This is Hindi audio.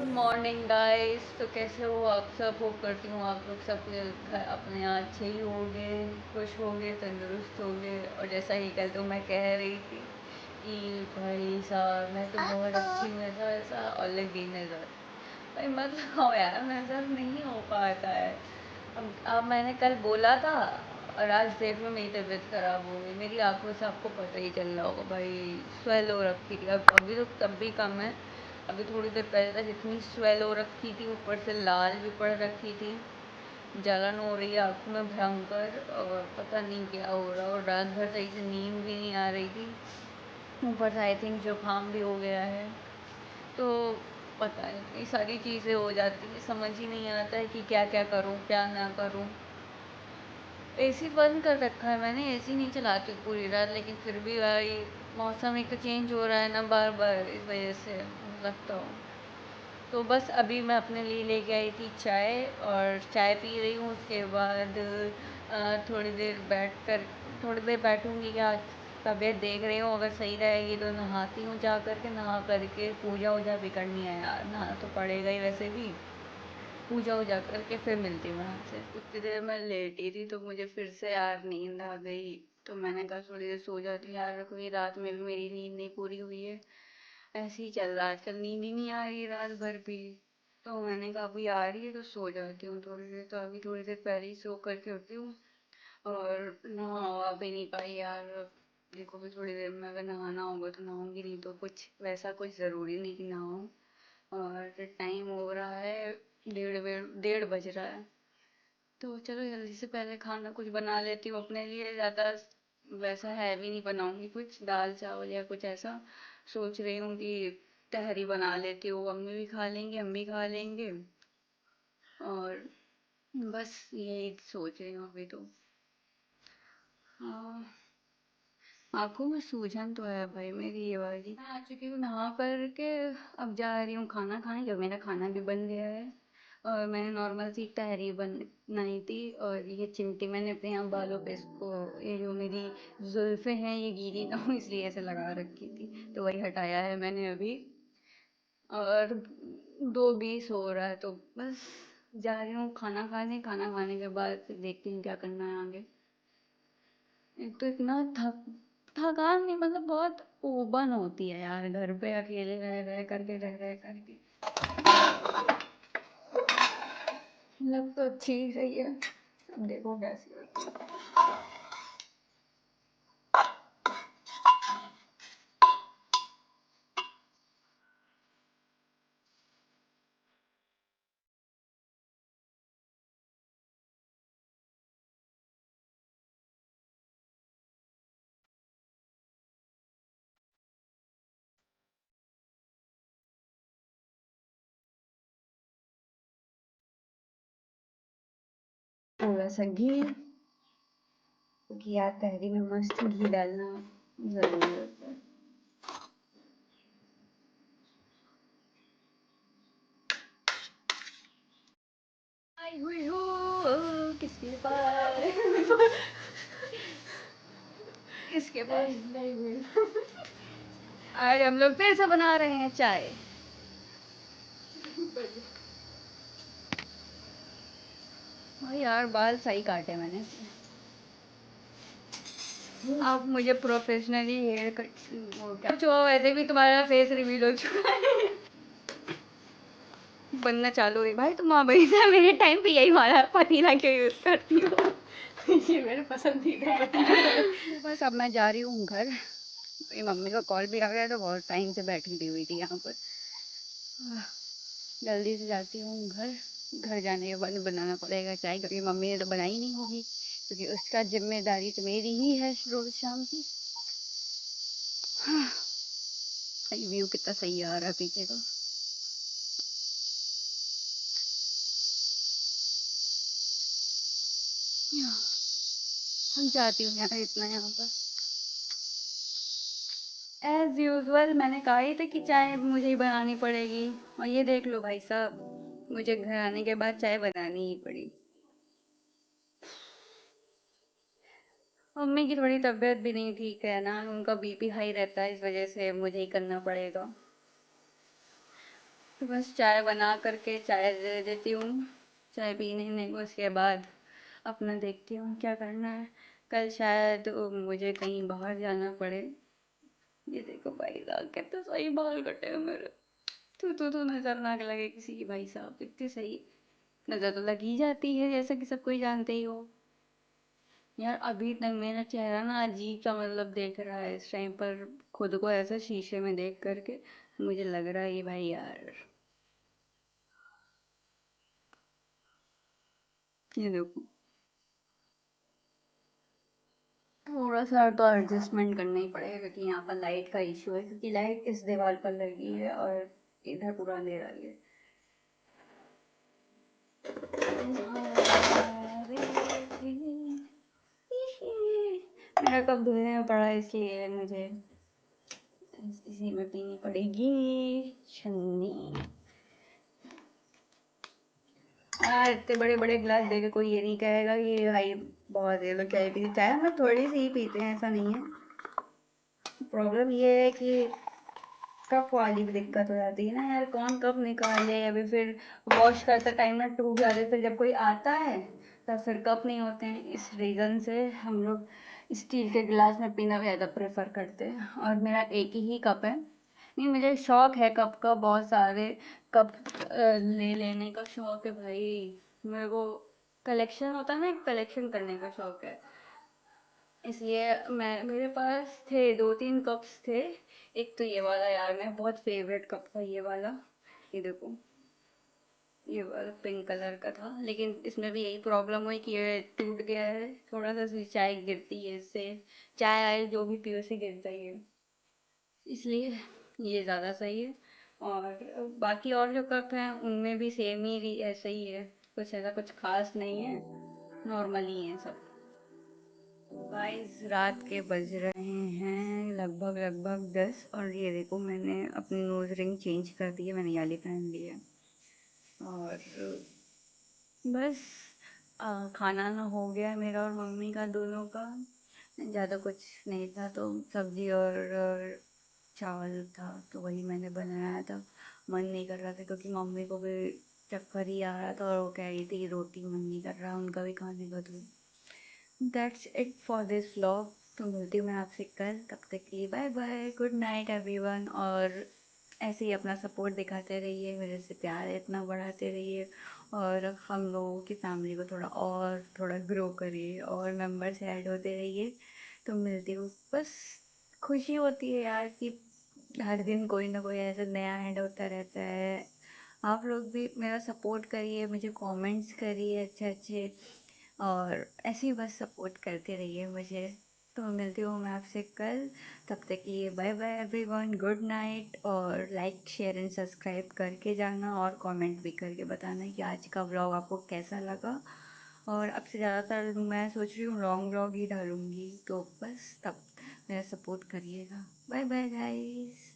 Morning guys. तो कैसे हो आप सब? होप करती हूँ आप लोग सब अपने यहाँ अच्छे ही होंगे, खुश होंगे, तंदुरुस्त होंगे। और जैसा ही कल तो मैं कह रही थी कि भाई साहब मैं तो बहुत अच्छी हूँ, ऐसा ऐसा, और लगी नजर। भाई मतलब हो यार, नजर नहीं हो पाता है। अब मैंने कल बोला था, और आज देख लो मेरी तबीयत ख़राब हो गई। मेरी आंखों से आपको पता ही चल रहा होगा भाई, स्वेल हो रखी थी। अब अभी तो तब भी कम है। अभी थोड़ी देर पहले तक इतनी स्वेल हो रखी थी, ऊपर से लाल भी पड़ रखी थी, जलन हो रही है आँखों में भयंकर, और पता नहीं क्या हो रहा। और रात भर सही से नींद भी नहीं आ रही थी, ऊपर से आई थिंक जुकाम भी हो गया है। तो पता नहीं, ये सारी चीज़ें हो जाती हैं, समझ ही नहीं आता है कि क्या क्या करूँ क्या ना करूँ। एसी बंद कर रखा है मैंने, एसी नहीं चलाती पूरी रात, लेकिन फिर भी भाई मौसम एक तो चेंज हो रहा है ना बार बार, इस वजह से लगता हूँ। तो बस अभी मैं अपने लिए लेके आई थी चाय, और चाय पी रही हूँ। उसके बाद थोड़ी देर बैठ कर, थोड़ी देर बैठूँगी, क्या तबीयत देख रही हूँ, अगर सही रहेगी तो नहाती हूँ, जा कर के नहा करके पूजा वूजा भी करनी है यार, नहाना तो पड़ेगा ही वैसे भी। पूजा वूजा करके फिर मिलती हूँ आपसे। उतनी देर मैं लेटी थी तो मुझे फिर से यार नींद आ गई। तो मैंने कहा थोड़ी देर सो जाती हूँ यार, कोई रात में भी मेरी नींद नहीं पूरी हुई है। ऐसे ही चल रहा है आजकल, नींद ही नहीं आ रही रात भर भी। तो मैंने कहा अभी आ रही है तो सो जाती हूँ थोड़ी देर। तो अभी थोड़ी देर पहले ही सो करके उठी हूँ, और नहा भी नहीं पाई यार। देखो भी थोड़ी देर में अगर नहाना होगा तो नहाऊंगी, नहीं तो कुछ वैसा कुछ ज़रूरी नहीं कि नहाऊं। और टाइम हो रहा है 1:30 बज रहा है। तो चलो जल्दी से पहले खाना कुछ बना लेती हूँ अपने लिए। ज़्यादा वैसा हैवी नहीं बनाऊंगी, कुछ दाल चावल या कुछ ऐसा सोच रही हूँ कि तहरी बना लेती हूँ, अम्मी भी खा लेंगे, हम भी खा लेंगे। और बस यही सोच रही हूँ अभी तो। हाँ, आंखों में सूजन तो है भाई मेरी ये वाली। मैं आ चुकी हूँ नहा करके, अब जा रही हूँ खाना खाने, जब मेरा खाना भी बन गया है। और मैंने नॉर्मल सी तहरी बनाई थी, और ये चिमटी मैंने अपने यहाँ बालों पे इसको, ये जो मेरी जुल्फे हैं ये गीली ना हो इसलिए ऐसे लगा रखी थी, तो वही हटाया है मैंने अभी। और 2:20 हो रहा है, तो बस जा रही हूँ खाना खाने। खाना खाने के बाद फिर देखती हूँ क्या करना है आगे। एक तो इतना थकान नहीं, मतलब बहुत ऊबन होती है यार, घर पे अकेले रह रह करके। लग तो अच्छी ही सही है, अब देखो कैसी होती है। थोड़ा सा घी, क्योंकि यार तहरी में मस्त घी डालना जरूरी होता है। आई हुई हूँ किसके पास किसके पास नहीं हुई। आज हम लोग फिर से बना रहे हैं चाय। और यार बाल सही काटे मैंने, अब मुझे प्रोफेशनली हेयर कट वो क्या कुछ हुआ, वैसे भी तुम्हारा फेस रिवील हो चुका है। बनना चालू हुई भाई, तुम हमेशा मेरे टाइम पे यही वाला पतीला क्यों यूज करती हो? ये मेरे पसंदीदा पतीला है। बस अब मैं जा रही हूँ घर। मेरी मम्मी का कॉल भी आ गया, तो बहुत टाइम से बैठी हुई थी यहाँ पर। जल्दी से जाती हूँ घर। घर जाने के बाद बनाना पड़ेगा चाय, क्योंकि मम्मी ने तो बनाई नहीं होगी, क्योंकि उसका जिम्मेदारी तो मेरी ही है रोज शाम की। हाँ, व्यू कितना सही आ रहा है पीछे का। हम जाती हूँ यार, इतना यहाँ पर एज यूजुअल मैंने कहा ही था कि चाय मुझे ही बनानी पड़ेगी, और ये देख लो भाई साहब, मुझे घर आने के बाद चाय बनानी ही पड़ी। मम्मी की थोड़ी तबीयत भी नहीं ठीक है ना, उनका बीपी हाई रहता है, इस वजह से मुझे ही करना पड़ेगा। तो बस चाय बना करके चाय दे देती हूँ। चाय पीने को उसके बाद अपना देखती हूँ क्या करना है। कल शायद मुझे कहीं बाहर जाना पड़े। ये देखो भाई साहब कितने सही बाल कटे हैं मेरे। तू नजर ना लगे किसी की भाई साहब, कितनी सही नजर तो लग ही जाती है, जैसा कि सब कोई जानते ही हो। यार अभी तक मेरा चेहरा ना अजीब सा मतलब देख रहा है इस टाइम पर, खुद को ऐसा शीशे में देख करके मुझे लग रहा है कि भाई यार, ये देखो थोड़ा सा तो एडजस्टमेंट करना ही पड़ेगा, क्योंकि यहाँ पर लाइट का इशू है, क्योंकि लाइट इस दीवार पर लगी है और इधर पूरा अंधेरा है। मेरा कप धुलने में पड़ा, इसलिए मुझे इसी में पीनी पड़ेगी छन्नी। यार इतने बड़े बड़े गिलास देके कोई ये नहीं कहेगा कि भाई बहुत ये लोग चाय पीते, चाय हम थोड़ी सी ही पीते हैं, ऐसा नहीं है। प्रॉब्लम ये है कि कप वाली भी दिक्कत हो जाती है ना यार, कौन कप निकाले अभी, फिर वॉश करते टाइम ना टूट जाते, फिर जब कोई आता है तब फिर कप नहीं होते हैं। इस रीज़न से हम लोग स्टील के गिलास में पीना ज़्यादा प्रेफर करते हैं, और मेरा एक ही कप है। नहीं, मुझे शौक है कप का, बहुत सारे कप ले लेने का शौक है भाई। मेरे को कलेक्शन होता है ना, एक कलेक्शन करने का शौक है, इसलिए मैं मेरे पास थे दो तीन कप्स थे। एक तो ये वाला यार, मैं बहुत फेवरेट कप था ये वाला। ये देखो, ये वाला पिंक कलर का था, लेकिन इसमें भी यही प्रॉब्लम हुई कि ये टूट गया है, थोड़ा सा सी चाय गिरती है इससे, चाय आए जो भी पियो से गिरता ही है, इसलिए ये ज़्यादा सही है। और बाकी और जो कप हैं उनमें भी सेम ही ऐसा ही है, कुछ ऐसा कुछ खास नहीं है, नॉर्मल ही है सब। गाइस रात के बज रहे हैं लगभग 10, और ये देखो मैंने अपनी नोज रिंग चेंज कर दी है, मैंने ये वाली पहन ली है। और बस खाना ना हो गया मेरा और मम्मी का दोनों का। ज़्यादा कुछ नहीं था, तो सब्जी और चावल था, तो वही मैंने बनाया था। मन नहीं कर रहा था क्योंकि मम्मी को भी चक्कर ही आ रहा था, और वो कह रही थी रोटी मन नहीं कर रहा उनका भी खाने का। तो that's it for this vlog. तो मिलती हूँ मैं आपसे कल, तब तक के लिए bye bye, good night everyone. और ऐसे ही अपना सपोर्ट दिखाते रहिए, मेरे से प्यार इतना बढ़ाते रहिए, और हम लोगों की फैमिली को थोड़ा ग्रो करिए, और मेंबर्स ऐड होते रहिए। तो मिलती हूँ, बस खुशी होती है यार कि हर दिन कोई ना कोई ऐसा नया ऐड होता रहता है। आप लोग भी मेरा सपोर्ट करिए, मुझे कमेंट्स करिए अच्छे अच्छे, और ऐसे ही बस सपोर्ट करते रहिए मुझे। तो मिलती हूँ मैं आपसे कल, तब तक के लिए bye bye everyone, good night. और लाइक शेयर एंड सब्सक्राइब करके जाना, और कमेंट भी करके बताना कि आज का व्लॉग आपको कैसा लगा। और अब से ज़्यादातर मैं सोच रही हूँ लॉन्ग व्लॉग ही डालूँगी, तो बस तब मेरा सपोर्ट करिएगा। Bye bye guys.